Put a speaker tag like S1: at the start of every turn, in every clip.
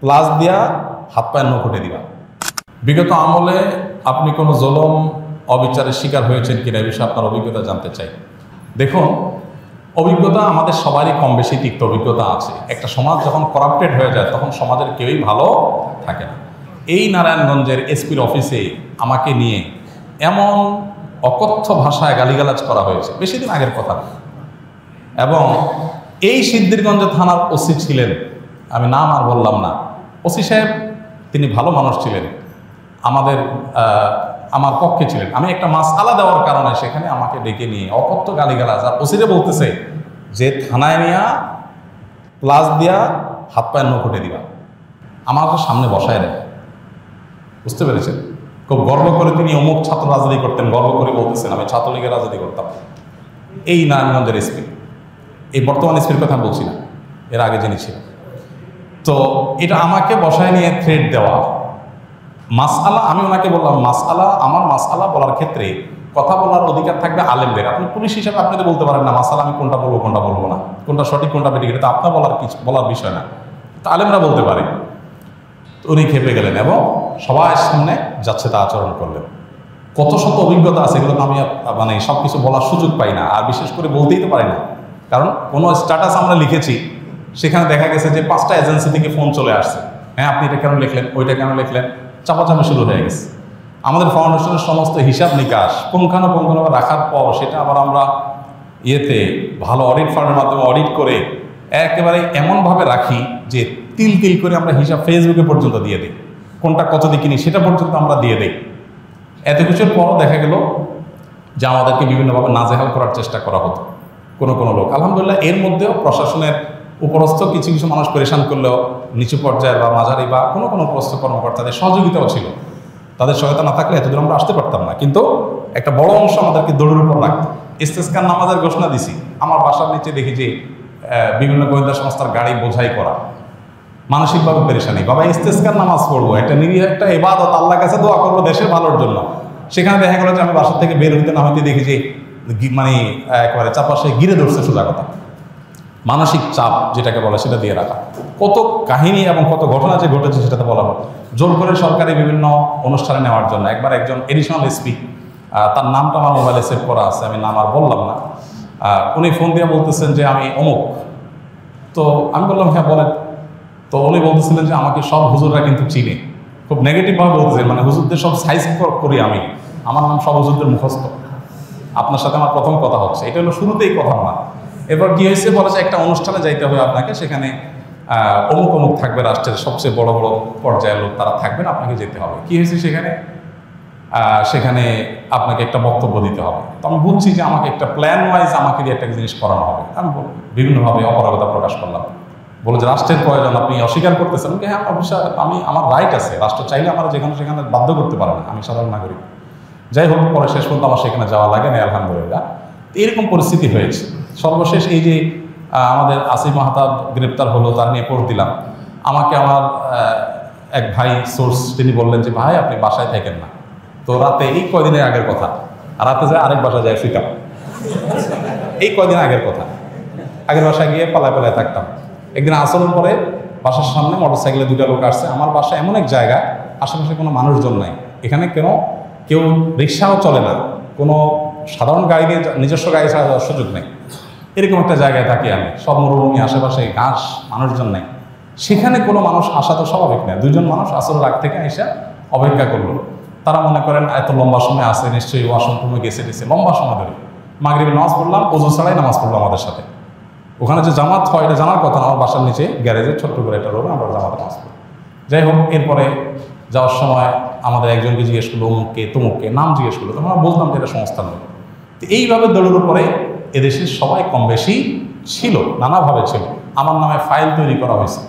S1: Plus দিয়া হাত পায়ের নখুটে দিবা। বিগত আমলে আপনি কোনো জুলুম অবিচারের শিকার হয়েছেন কিনা এই বিষয়ে আপনার অভিজ্ঞতা জানতে চাই। দেখুন, অভিজ্ঞতা আমাদের সবারই কম বেশি তিক্ত অভিজ্ঞতা আছে। একটা সমাজ যখন করাপ্টেড হয়ে যায় তখন সমাজের কেউই ভালো থাকে না। এই নারায়ণগঞ্জের এসপির অফিসে আমাকে নিয়ে এমন অকথ্য ভাষায় গালিগালাজ করা হয়েছে, বেশি দিন আগের কথা। এবং এই সিদ্ধিরগঞ্জ থানার ওসি ছিলেন, আমি নাম আর বললাম না, ওসি সাহেব তিনি ভালো মানুষ ছিলেন, আমার পক্ষে ছিলেন। আমি একটা মাসআলা দেওয়ার কারণে সেখানে আমাকে ডেকে নিয়ে অকথ্য গালিগালাজ, আর ওসিরে বলতেছে যে থানায় নিয়ে প্লাস দিয়া হাত পায়ের নখুটে দিবা। আমার সামনে বসায় দেয়, বুঝতে পেরেছেন? খুব গর্ব করে তিনি অমুক ছাত্র রাজনীতি করতেন, গর্ব করে বলতেছেন আমি ছাত্রলীগের রাজনীতি করতাম। এই নারায়ণগঞ্জের এসপি, এই বর্তমান এসপির কথা বলছি না, এর আগে যিনি ছিলেন। তো এটা আমাকে বসায় নিয়ে থ্রেট দেওয়া। মাসআলা, আমি ওনাকে বললাম মাসআলা, আমার মাসআলা বলার ক্ষেত্রে কথা বলার অধিকার থাকবে আলেমদের। আপনি পুলিশ হিসাবে আপনি তো বলতে পারেন না মাসআলা আমি কোনটা বলবো কোনটা বলবো না, কোনটা সঠিক কোনটা বেঠিক, এটা তো আপনার বলার বিষয় না, তো আলেমরা বলতে পারে। উনি খেপে গেলেন এবং সবার সামনে যাচ্ছে তা আচরণ করলেন। কত শত অভিজ্ঞতা আছে, এগুলো তো আমি মানে সব কিছু বলার সুযোগ পাই না, আর বিশেষ করে বলতেই তো পারি না। কারণ কোনো স্ট্যাটাস আমরা লিখেছি, সেখানে দেখা গেছে যে 5টা এজেন্সি থেকে ফোন চলে আসছে, হ্যাঁ আপনি এটা কেন লিখলেন, ওইটা কেন লিখলেন, চাপাচাপি শুরু হয়ে গেছে। আমাদের ফাউন্ডেশনের সমস্ত হিসাব নিকাশ পুঙ্খানুপুঙ্খভাবে রাখার পর সেটা আবার আমরা ভালো অডিট ফার্মের মাধ্যমে অডিট করে একেবারে এমনভাবে রাখি যে তিল তিল করে আমরা হিসাব ফেসবুকে পর্যন্ত দিয়ে দিই, কোনটা কত দিকিনি সেটা পর্যন্ত আমরা দিয়ে দিই। এত কিছুর পরও দেখা গেল যে আমাদেরকে বিভিন্নভাবে নাজেহাল করার চেষ্টা করা হতো কোনো লোক। আলহামদুলিল্লাহ এর মধ্যেও প্রশাসনের উপরস্থ কিছু মানুষ পরেশান করলেও নিচু পর্যায়ের বা মাঝারি বা কোনো উপরস্থ কর্মকর্তাদের সহযোগিতাও ছিল। তাদের সহায়তা না থাকলে এতদূর আমরা আসতে পারতাম না। কিন্তু একটা বড় অংশ আমাদেরকে দৌড়ের উপর রাখতো। ইস্তেসকার নামাজের ঘোষণা দিছি, আমার বাসার নিচে দেখি যে বিভিন্ন গোয়েন্দা সংস্থার গাড়ি বোঝাই করা, মানসিকভাবে পেরেশানি। বাবা ইস্তেসকার নামাজ পড়বো, একটা নিরীহ একটা ইবাদত, আল্লাহর কাছে দোয়া করবো দেশের ভালোর জন্য। সেখানে দেখা গেল যে আমি বাসা থেকে বের হইতে না হইতে দেখি যে মানে একেবারে চারপাশে ঘিরে ধরছে, সোজা কথা। মানসিক চাপ যেটাকে বলে সেটা দিয়ে রাখা। কত কাহিনী এবং কত ঘটনা যে ঘটেছে সেটাতে বলা হয়। জোর করে সরকারি বিভিন্ন অনুষ্ঠানে নেওয়ার জন্য একবার একজন এডিশনাল এসপি, তার নামটা আমার মোবাইলে সেভ করা আছে, আমি নাম আর বললাম না, উনি ফোন দিয়ে বলতেছেন যে আমি অমুক। তো আমি বললাম হ্যাঁ বলেন। তো উনি বলতেছিলেন যে আমাকে সব হুজুররা কিন্তু চিনে, খুব নেগেটিভভাবে বলতেছেন, মানে হুজুরদের সব সাইজ করি আমি, আমার নাম সব হুজুরদের মুখস্থ, আপনার সাথে আমার প্রথম কথা হচ্ছে। এটা হলো শুরুতেই কথা না। এবার কি হয়েছে বলেছে একটা অনুষ্ঠানে যাইতে হবে আপনাকে, সেখানে অমুক অমুক থাকবে, রাষ্ট্রের সবচেয়ে বড় বড় পর্যায়ের লোক তারা থাকবেন, আপনাকে যেতে হবে। কি হয়েছে সেখানে আপনাকে একটা বক্তব্য দিতে হবে। তো আমি বুঝছি যে আমাকে একটা প্ল্যান ওয়াইজ আমাকে দিয়ে একটা জিনিস করানো হবে। আমি বিভিন্নভাবে অপারগতা প্রকাশ করলাম, বলে যে রাষ্ট্রের প্রয়োজন আপনি অস্বীকার করতেছেন। হ্যাঁ অবশ্যই আমার রাইট আছে, রাষ্ট্র চাইলে আমার সেখানে বাধ্য করতে পারে না, আমি সাধারণ নাগরিক। যাই হোক, পরে শেষ পর্যন্ত আমার সেখানে যাওয়া লাগে না আলহামদুলিল্লাহ। এরকম পরিস্থিতি হয়েছে। সর্বশেষ এই যে আমাদের আসিফ মাহতাব গ্রেপ্তার হলো, তার নিয়ে পোস্ট দিলাম। আমাকে আমার এক ভাই সোর্স তিনি বললেন যে ভাই আপনি বাসায় থাকেন না। তো রাতে, এই কয়দিনের আগের কথা, রাতে যায় আরেক বাসায় যায় শুইতাম, এই কয়দিন আগের কথা। আগের বাসায় গিয়ে পালায় থাকতাম। একদিন আসরের পরে বাসার সামনে মোটরসাইকেলে 2টা লোক আসছে। আমার বাসা এমন এক জায়গা, আশেপাশে কোনো মানুষজন নাই, এখানে কেউ রিক্সাও চলে না, কোনো সাধারণ গাড়ি নিয়ে নিজস্ব গাড়ি ছাড়া যাওয়ার সুযোগ নেই। এরকম একটা জায়গায় থাকি আমি, সব মরুভূমি, আশেপাশে ঘাস, মানুষজন নেই। সেখানে কোনো মানুষ আসা তো স্বাভাবিক নয়। 2জন মানুষ আসরের আগ থেকে এসে অপেক্ষা করলো। তারা মনে করেন এত লম্বা সময় আসে, নিশ্চয়ই ওয়াশরুমে গেছে লম্বা সময় ধরে। মাগরিবের নামাজ পড়লাম, ওযু ছাড়াই নামাজ পড়লো আমাদের সাথে। ওখানে যে জামাত হয় এটা জানার কথা না, আমার বাসার নিচে গ্যারেজে ছোট্ট করে একটা রোড, আমরা জামাতে নামাজ পড়ি। যাই হোক, এরপরে যাওয়ার সময় আমাদের একজনকে জিজ্ঞেস করলো অমুককে তমুককে, নাম জিজ্ঞেস করলো, তখন আমরা বলতাম যে এটা সংস্থার লোক। তো এইভাবে দৌড়ের উপরে এদেশের সবাই কম বেশি ছিল, নানাভাবে ছিল। আমার নামে ফাইল তৈরি করা হয়েছে,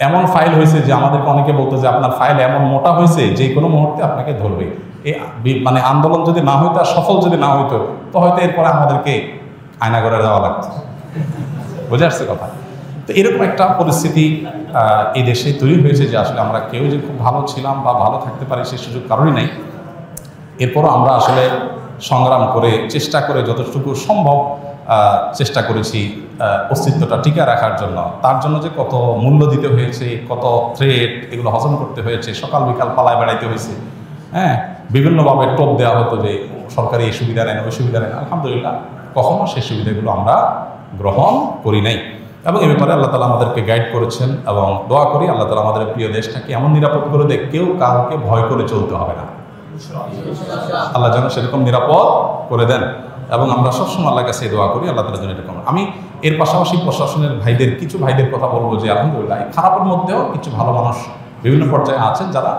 S1: এমন ফাইল হয়েছে যে আমাদেরকে অনেকে বলতো যে আপনার ফাইল এমন মোটা হয়েছে যে কোনো মুহূর্তে আপনাকে ধরবে। এই মানে আন্দোলন যদি না হইতো আর সফল যদি না হইতো, তো হয়তো এরপরে আমাদেরকে আয়না করে দেওয়া লাগতো। বুঝে আসছে কথা? তো এরকম একটা পরিস্থিতি এই দেশে তৈরি হয়েছে যে আসলে আমরা কেউ যে খুব ভালো ছিলাম বা ভালো থাকতে পারি সেই সুযোগ কারণই নাই। এরপরও আমরা আসলে সংগ্রাম করে চেষ্টা করে যতটুকু সম্ভব চেষ্টা করেছি অস্তিত্বটা টিকে রাখার জন্য, তার জন্য যে কত মূল্য দিতে হয়েছে, কত থ্রেট, এগুলো হজম করতে হয়েছে, সকাল বিকাল পালায় বেড়াইতে হয়েছে, হ্যাঁ, বিভিন্নভাবে টোপ দেওয়া হতো যে সরকারি এই সুবিধা নেন, ওই সুবিধা নেন। আলহামদুলিল্লাহ কখনো সেই সুবিধাগুলো আমরা গ্রহণ করি নাই, এবং এ ব্যাপারে আল্লাহ তালা আমাদেরকে গাইড করেছেন। এবং দোয়া করি আল্লাহ তালা আমাদের প্রিয় দেশটাকে এমন নিরাপদ করে দেয়, কেউ কাউকে ভয় করে চলতে হবে না। আল্লাহ যেন সেরকম নিরাপদ করে দেন, এবং আমরা সবসময় আল্লাহর কাছে দোয়া করি আল্লাহ তালা যেন এরকম। আমি এর পাশাপাশি প্রশাসনের ভাইদের, কিছু ভাইদের কথা বলবো যে আলহামদুলিল্লাহ এই খারাপের মধ্যেও কিছু ভালো মানুষ বিভিন্ন পর্যায়ে আছেন যারা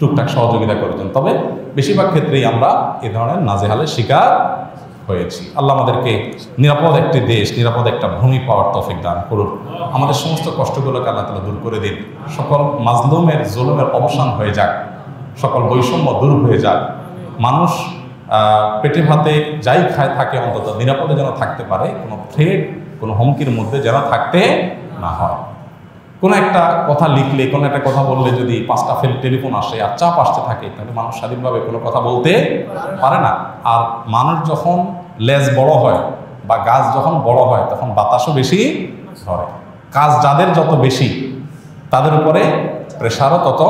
S1: টুকটাক সহযোগিতা করেছেন, তবে বেশিরভাগ ক্ষেত্রেই আমরা এ ধরনের নাজেহালের শিকার হয়েছি। আল্লাহ আমাদেরকে নিরাপদ একটি দেশ, নিরাপদ একটা ভূমি পাওয়ার তৌফিক দান করুন। আমাদের সমস্ত কষ্টগুলোকে আল্লাহ তাআলা দূর করে দিন। সকল মাজলুমের জুলুমের অবসান হয়ে যাক, সকল বৈষম্য দূর হয়ে যাক। মানুষ পেটে ভাতে যাই খায় থাকে অন্তত নিরাপদে যেন থাকতে পারে, কোনো থ্রেট, কোনো হুমকির মধ্যে যেন থাকতে না হয়। কোনো একটা কথা লিখলে, কোনো একটা কথা বললে যদি 5টা টেলিফোন আসে আর চাপ আসতে থাকে, তাহলে মানুষ স্বাধীনভাবে কোনো কথা বলতে পারে না। আর মানুষ যখন লেজ বড় হয় বা গাছ যখন বড় হয়, তখন বাতাসও বেশি ধরে। কাজ যাদের যত বেশি, তাদের উপরে প্রেশারও তত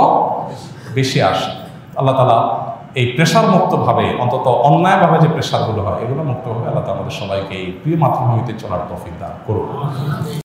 S1: বেশি আসে। আল্লাহ তাআলা এই প্রেশার মুক্তভাবে, অন্তত অন্যায়ভাবে যে প্রেশারগুলো হয়, এগুলো মুক্তভাবে আল্লাহ তাআলা আমাদের সবাইকে এই প্রিয় মাতৃভূমিতে চলার তৌফিক দান করুন।